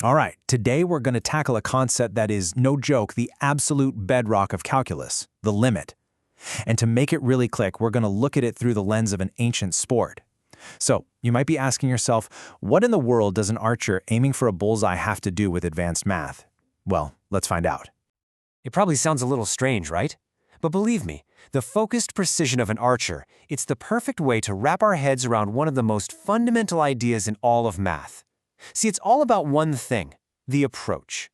All right, today we're going to tackle a concept that is, no joke, the absolute bedrock of calculus, the limit. And to make it really click, we're going to look at it through the lens of an ancient sport. So, you might be asking yourself, what in the world does an archer aiming for a bullseye have to do with advanced math? Well, let's find out. It probably sounds a little strange, right? But believe me, the focused precision of an archer, it's the perfect way to wrap our heads around one of the most fundamental ideas in all of math. See, it's all about one thing, the approach.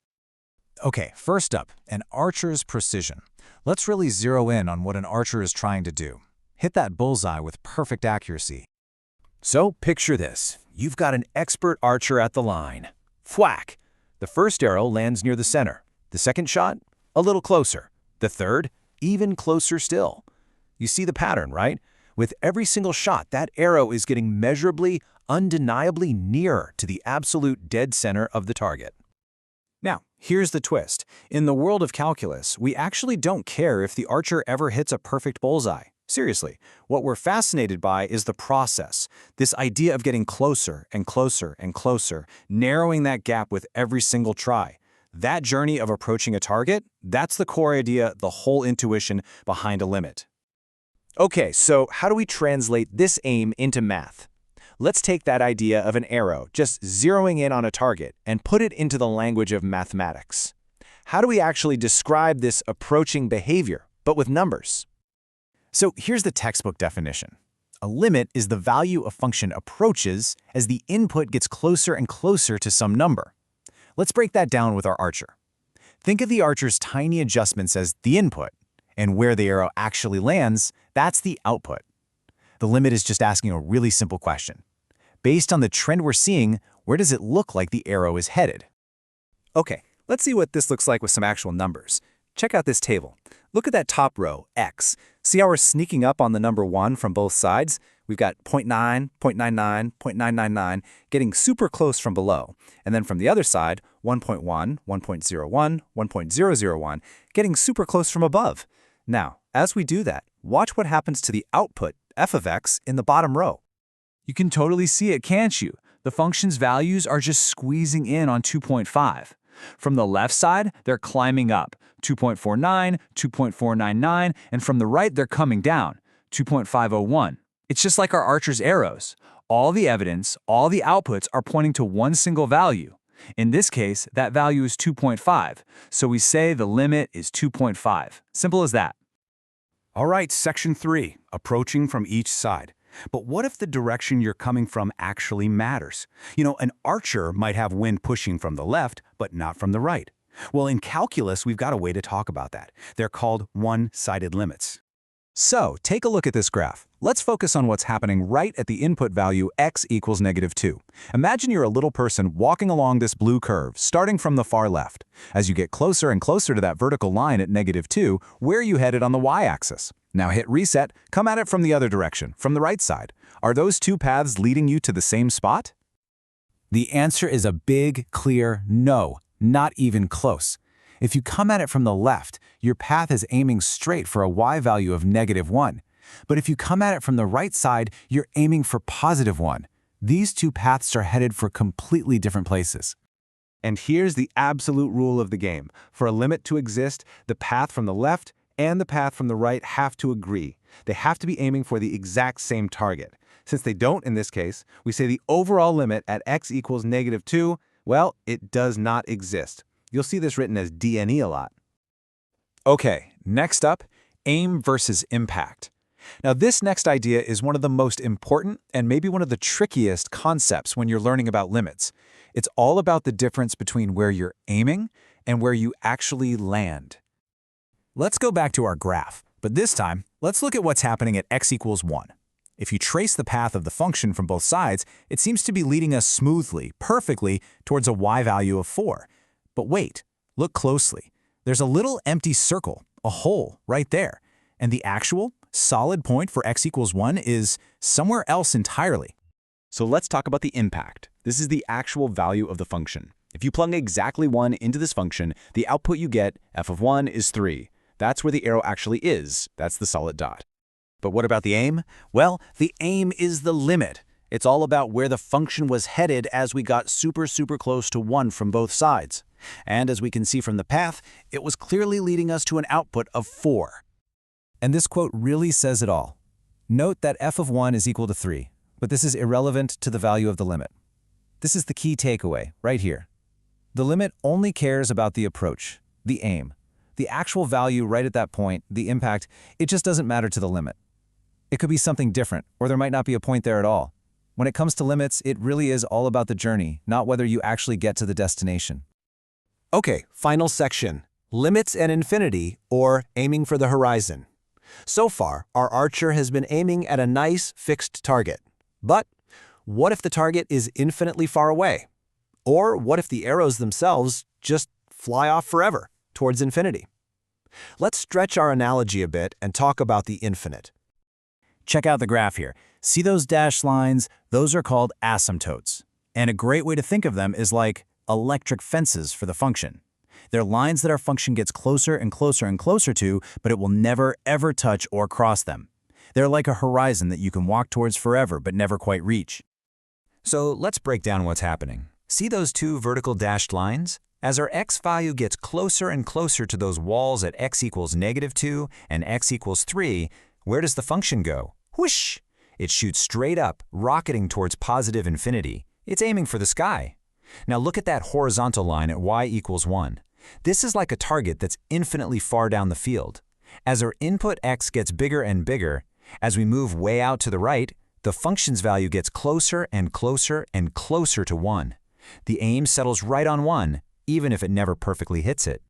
Okay, first up, an archer's precision. Let's really zero in on what an archer is trying to do. Hit that bullseye with perfect accuracy. So, picture this. You've got an expert archer at the line. Thwack! The first arrow lands near the center. The second shot? A little closer. The third? Even closer still. You see the pattern, right? With every single shot, that arrow is getting measurably, undeniably nearer to the absolute dead center of the target. Now, here's the twist. In the world of calculus, we actually don't care if the archer ever hits a perfect bullseye. Seriously, what we're fascinated by is the process, this idea of getting closer and closer and closer, narrowing that gap with every single try. That journey of approaching a target, that's the core idea, the whole intuition behind a limit. Okay, so how do we translate this aim into math? Let's take that idea of an arrow, just zeroing in on a target, and put it into the language of mathematics. How do we actually describe this approaching behavior, but with numbers? So here's the textbook definition. A limit is the value a function approaches as the input gets closer and closer to some number. Let's break that down with our archer. Think of the archer's tiny adjustments as the input, and where the arrow actually lands, that's the output. The limit is just asking a really simple question. Based on the trend we're seeing, where does it look like the arrow is headed? Okay, let's see what this looks like with some actual numbers. Check out this table. Look at that top row, x. See how we're sneaking up on the number 1 from both sides? We've got 0.9, 0.99, 0.999, getting super close from below. And then from the other side, 1.1, 1.01, 1.001, getting super close from above. Now, as we do that, watch what happens to the output, f of x, in the bottom row. You can totally see it, can't you? The function's values are just squeezing in on 2.5. From the left side, they're climbing up, 2.49, 2.499, and from the right, they're coming down, 2.501. It's just like our archer's arrows. All the evidence, all the outputs are pointing to one single value. In this case, that value is 2.5, so we say the limit is 2.5. Simple as that. All right, section 3, approaching from each side. But what if the direction you're coming from actually matters? You know, an archer might have wind pushing from the left, but not from the right. Well, in calculus, we've got a way to talk about that. They're called one-sided limits. So, take a look at this graph. Let's focus on what's happening right at the input value x equals -2. Imagine you're a little person walking along this blue curve, starting from the far left. As you get closer and closer to that vertical line at -2, where are you headed on the y-axis? Now hit reset, come at it from the other direction, from the right side. Are those two paths leading you to the same spot? The answer is a big, clear no, not even close. If you come at it from the left, your path is aiming straight for a y value of -1. But if you come at it from the right side, you're aiming for +1. These two paths are headed for completely different places. And here's the absolute rule of the game. For a limit to exist, the path from the left and the path from the right have to agree. They have to be aiming for the exact same target. Since they don't in this case, we say the overall limit at x equals -2, well, it does not exist. You'll see this written as DNE a lot. Okay, next up, aim versus impact. Now this next idea is one of the most important and maybe one of the trickiest concepts when you're learning about limits. It's all about the difference between where you're aiming and where you actually land. Let's go back to our graph, but this time, let's look at what's happening at x equals 1. If you trace the path of the function from both sides, it seems to be leading us smoothly, perfectly, towards a y value of 4. But wait, look closely. There's a little empty circle, a hole, right there. And the actual, solid point for x equals 1 is somewhere else entirely. So let's talk about the impact. This is the actual value of the function. If you plug exactly 1 into this function, the output you get, f of 1, is 3. That's where the arrow actually is. That's the solid dot. But what about the aim? Well, the aim is the limit. It's all about where the function was headed as we got super close to 1 from both sides. And as we can see from the path, it was clearly leading us to an output of 4. And this quote really says it all. Note that f of 1 is equal to 3, but this is irrelevant to the value of the limit. This is the key takeaway, right here. The limit only cares about the approach, the aim. The actual value right at that point, the impact, it just doesn't matter to the limit. It could be something different, or there might not be a point there at all. When it comes to limits, it really is all about the journey, not whether you actually get to the destination. Okay, final section. Limits and infinity, or aiming for the horizon. So far, our archer has been aiming at a nice, fixed target. But what if the target is infinitely far away? Or what if the arrows themselves just fly off forever, towards infinity? Let's stretch our analogy a bit and talk about the infinite. Check out the graph here. See those dashed lines? Those are called asymptotes. And a great way to think of them is like electric fences for the function. They're lines that our function gets closer and closer and closer to, but it will never, ever touch or cross them. They're like a horizon that you can walk towards forever but never quite reach. So let's break down what's happening. See those two vertical dashed lines? As our x value gets closer and closer to those walls at x equals -2 and x equals 3, where does the function go? Whoosh! It shoots straight up, rocketing towards positive infinity. It's aiming for the sky. Now look at that horizontal line at y equals 1. This is like a target that's infinitely far down the field. As our input x gets bigger and bigger, as we move way out to the right, the function's value gets closer and closer and closer to 1. The aim settles right on 1, even if it never perfectly hits it.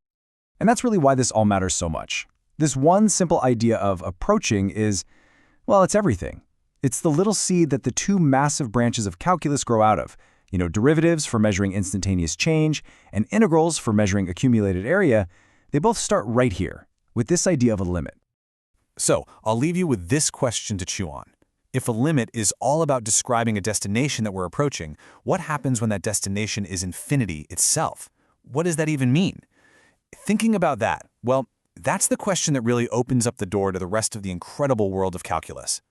And that's really why this all matters so much. This one simple idea of approaching is, well, it's everything. It's the little seed that the two massive branches of calculus grow out of. Derivatives for measuring instantaneous change and integrals for measuring accumulated area, they both start right here, with this idea of a limit. So, I'll leave you with this question to chew on. If a limit is all about describing a destination that we're approaching, what happens when that destination is infinity itself? What does that even mean? Thinking about that, well, that's the question that really opens up the door to the rest of the incredible world of calculus.